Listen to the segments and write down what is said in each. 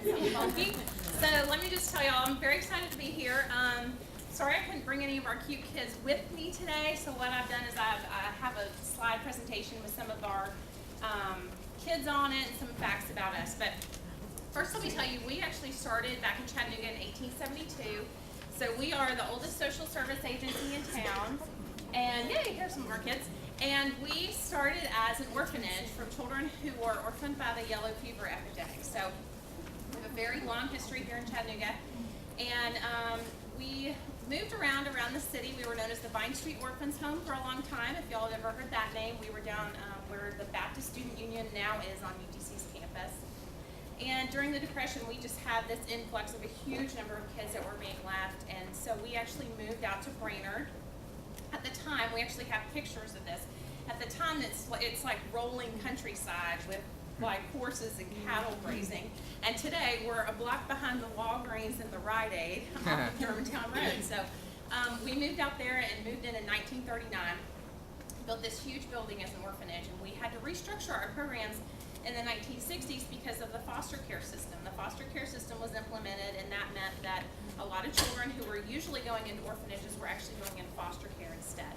Something funky. So let me just tell y'all, I'm very excited to be here. Sorry I couldn't bring any of our cute kids with me today, so what I've done is I have a slide presentation with some of our kids on it and some facts about us. But first let me tell you, we actually started back in Chattanooga in 1872. So we are the oldest social service agency in town. And yay, here's some more kids. And we started as an orphanage for children who were orphaned by the yellow fever epidemic. So we have a very long history here in Chattanooga. And we moved around the city. We were known as the Vine Street Orphans Home for a long time. If y'all have ever heard that name, we were down where the Baptist Student Union now is on UTC's campus. And during the Depression, we just had this influx of a huge number of kids that were being left. And so we actually moved out to Brainerd. At the time, we actually have pictures of this. At the time, it's like rolling countryside with like horses and cattle grazing. And today, we're a block behind the Walgreens and the Rite Aid off of Germantown Road. So we moved out there and moved in 1939. Built this huge building as an orphanage, and we had to restructure our programs in the 1960s because of the foster care system. The foster care system was implemented, and that meant that a lot of children who were usually going into orphanages were actually going into foster care instead.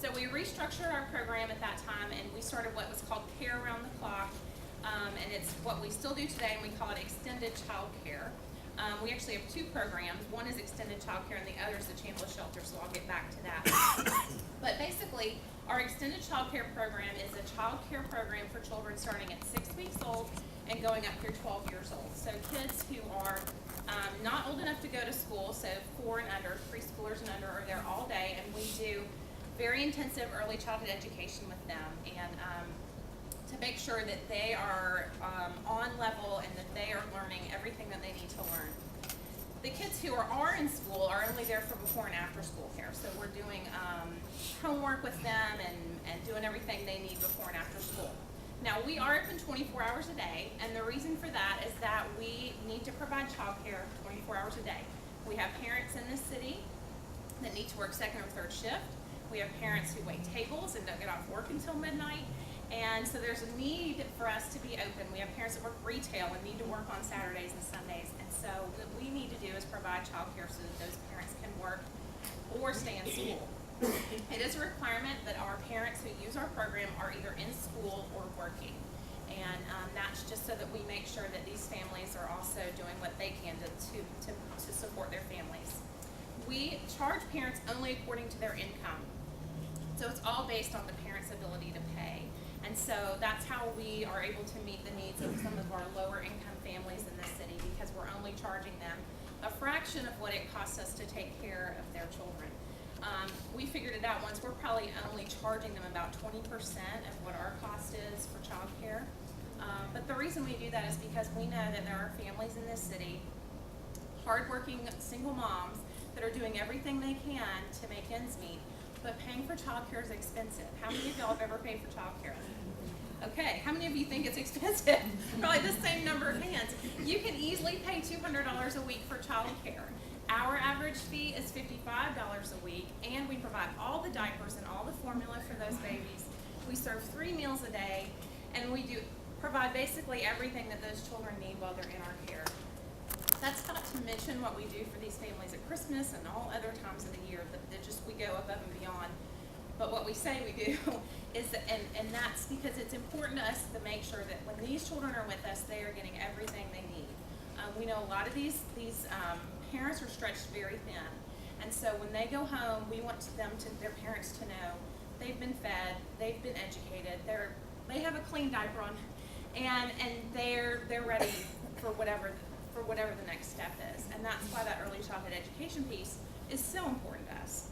So we restructured our program at that time, and we started what was called Care Around the Clock, and it's what we still do today, and we call it Extended Child Care. We actually have two programs. One is Extended Child Care, and the other is the Chambliss Shelter, so I'll get back to that. But basically, our Extended Child Care program is a child care program for children starting at 6 weeks old and going up through 12 years old. So kids who are not old enough to go to school, so 4 and under, preschoolers and under, are there all day, and we do very intensive early childhood education with them, and to make sure that they are on level and that they are learning everything that they need to learn. The kids who are in school are only there for before and after school care. So we're doing homework with them and doing everything they need before and after school. Now we are open 24 hours a day, and the reason for that is that we need to provide childcare 24 hours a day. We have parents in this city that need to work second or third shift. We have parents who wait tables and don't get off work until midnight. And so there's a need for us to be open. We have parents that work retail and need to work on Saturdays and Sundays. And so what we need to do is provide childcare so that those parents can work or stay in school. It is a requirement that our parents who use our program are either in school or working. And that's just so that we make sure that these families are also doing what they can to support their families. We charge parents only according to their income. So it's all based on the parents' ability to pay. And so that's how we are able to meet the needs of some of our lower income families in the city, because we're only charging them a fraction of what it costs us to take care of their children. We figured it out once. We're probably only charging them about 20% of what our cost is for childcare. But the reason we do that is because we know that there are families in this city, hardworking single moms, that are doing everything they can to make ends meet. But paying for childcare is expensive. How many of y'all have ever paid for childcare? Okay, how many of you think it's expensive? Probably the same number of hands. You can easily pay $200 a week for childcare. Our average fee is $55 a week, and we provide all the diapers and all the formula for those babies. We serve 3 meals a day, and we do provide basically everything that those children need while they're in our care. That's not to mention what we do for these families at Christmas and all other times of the year, that we go above and beyond. But what we say we do is that, and that's because it's important to us to make sure that when these children are with us, they are getting everything they need. We know a lot of these parents are stretched very thin, and so when they go home, we want their parents to know they've been fed, they've been educated, they have a clean diaper on, and they're ready for whatever the next step is. And that's why that early childhood education piece is so important to us,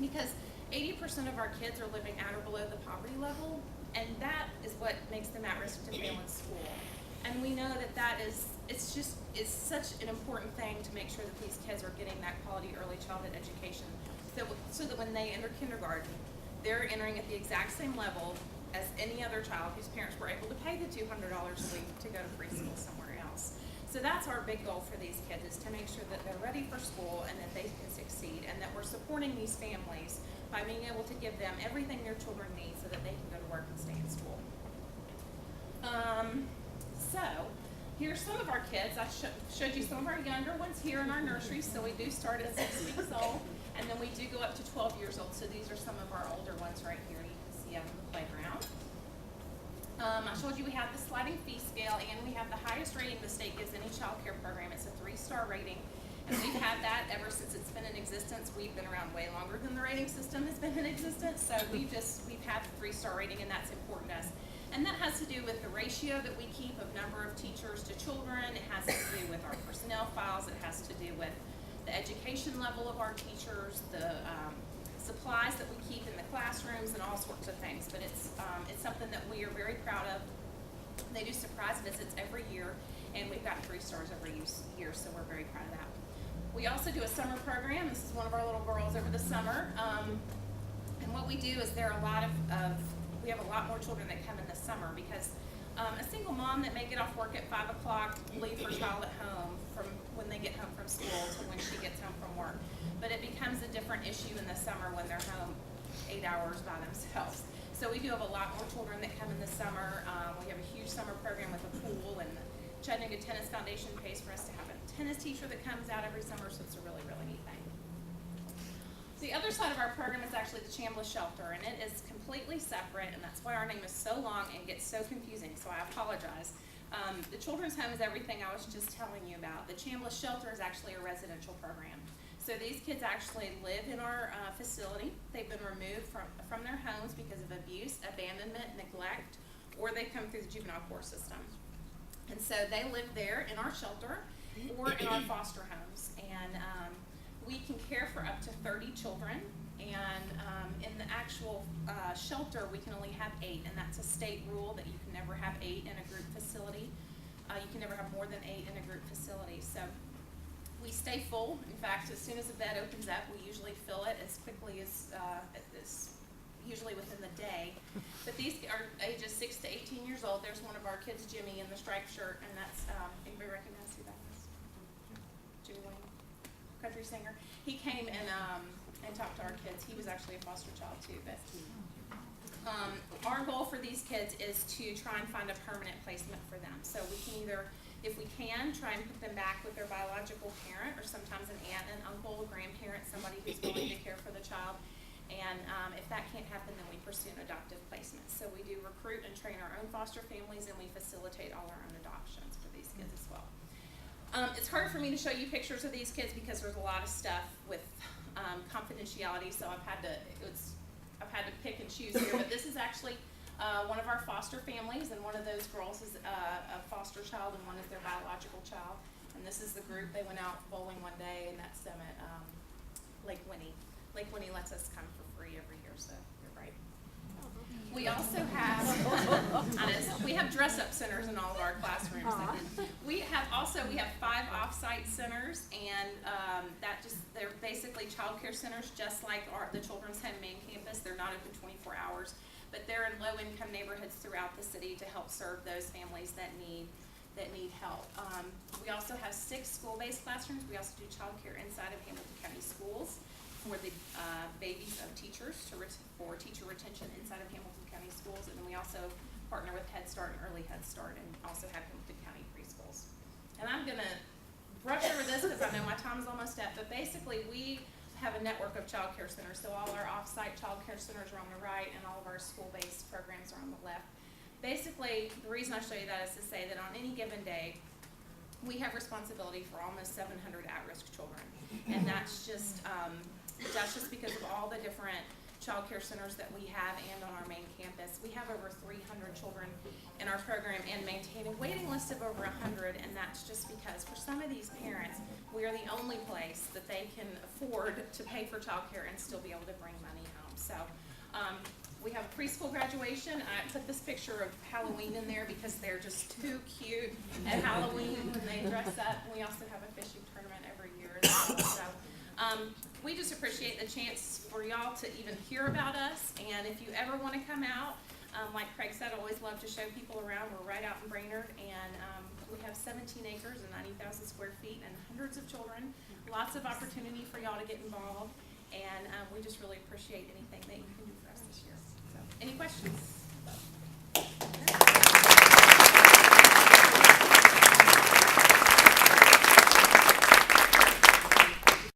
because 80% of our kids are living at or below the poverty level, and that is what makes them at risk to fail in school. And we know that it's such an important thing to make sure that these kids are getting that quality early childhood education, so that when they enter kindergarten, they're entering at the exact same level as any other child whose parents were able to pay the $200 a week to go to preschool somewhere else. So that's our big goal for these kids, is to make sure that they're ready for school and that they can succeed, and that we're supporting these families by being able to give them everything their children need so that they can go to work and stay in school. So here's some of our kids. I showed you some of our younger ones here in our nursery. So we do start at 6 weeks old, and then we do go up to 12 years old. So these are some of our older ones right here. You can see out on the playground. I showed you we have the sliding fee scale, and we have the highest rating the state gives any child care program. It's a 3-star rating, and we've had that ever since it's been in existence. We've been around way longer than the rating system has been in existence, so we've had the 3-star rating, and that's important to us. And that has to do with the ratio that we keep of number of teachers to children. It has to do with our personnel files. It has to do with the education level of our teachers, the supplies that we keep in the classrooms, and all sorts of things. But it's something that we are very proud of. They do surprise visits every year, and we've got 3 stars every year, so we're very proud of that. We also do a summer program. This is one of our little girls over the summer. And what we do is we have a lot more children that come in the summer because a single mom that may get off work at 5 o'clock, leave her child at home from when they get home from school to when she gets home from work. But it becomes a different issue in the summer when they're home 8 hours by themselves. So we do have a lot more children that come in the summer. We have a huge summer program with a pool, and the Chattanooga Tennis Foundation pays for us to have a tennis teacher that comes out every summer, so it's a really, really neat thing. The other side of our program is actually the Chambliss Shelter, and it is completely separate, and that's why our name is so long and gets so confusing, so I apologize. The Children's Home is everything I was just telling you about. The Chambliss Shelter is actually a residential program. So these kids actually live in our facility. They've been removed from their homes because of abuse, abandonment, neglect, or they come through the juvenile court system. And so they live there in our shelter or in our foster homes. And we can care for up to 30 children. And in the actual shelter, we can only have 8, and that's a state rule that you can never have 8 in a group facility. You can never have more than 8 in a group facility. So we stay full. In fact, as soon as the bed opens up, we usually fill it as quickly as usually within the day. But these are ages 6 to 18 years old. There's one of our kids, Jimmy, in the striped shirt, and that's, anybody recognize who that is? Jimmy Wayne, country singer. He came and talked to our kids. He was actually a foster child too. But our goal for these kids is to try and find a permanent placement for them. So we can either, if we can, try and put them back with their biological parent, or sometimes an aunt, an uncle, a grandparent, somebody who's willing to care for the child. And if that can't happen, then we pursue an adoptive placement. So we do recruit and train our own foster families, and we facilitate all our own adoptions for these kids as well. It's hard for me to show you pictures of these kids because there's a lot of stuff with confidentiality, so I've had to pick and choose here. But this is actually one of our foster families, and one of those girls is a foster child, and one is their biological child. And this is the group. They went out bowling one day, and that's them at Lake Winnie. Lake Winnie lets us come for free every year, so you're right. We also have we have dress-up centers in all of our classrooms. We have 5 off-site centers, and they're basically child care centers, just like the Children's Home main campus. They're not open 24 hours, but they're in low-income neighborhoods throughout the city to help serve those families that need help. We also have 6 school-based classrooms. We also do child care inside of Hamilton County Schools for the babies of teachers for teacher retention inside of Hamilton County Schools. And then we also partner with Head Start and Early Head Start, and also have Hamilton County Preschools. And I'm going to brush over this because I know my time is almost up, but basically we have a network of child care centers. So all our off-site child care centers are on the right, and all of our school-based programs are on the left. Basically, the reason I show you that is to say that on any given day, we have responsibility for almost 700 at-risk children. And that's just because of all the different child care centers that we have and on our main campus. We have over 300 children in our program and maintain a waiting list of over 100, and that's just because for some of these parents, we are the only place that they can afford to pay for child care and still be able to bring money home. So we have a preschool graduation. I put this picture of Halloween in there because they're just too cute at Halloween when they dress up. We also have a fishing tournament every year as well. So we just appreciate the chance for y'all to even hear about us. And if you ever want to come out, like Craig said, I always love to show people around. We're right out in Brainerd, and we have 17 acres and 90,000 square feet and hundreds of children. Lots of opportunity for y'all to get involved. And we just really appreciate anything that you can do for us this year. So, any questions?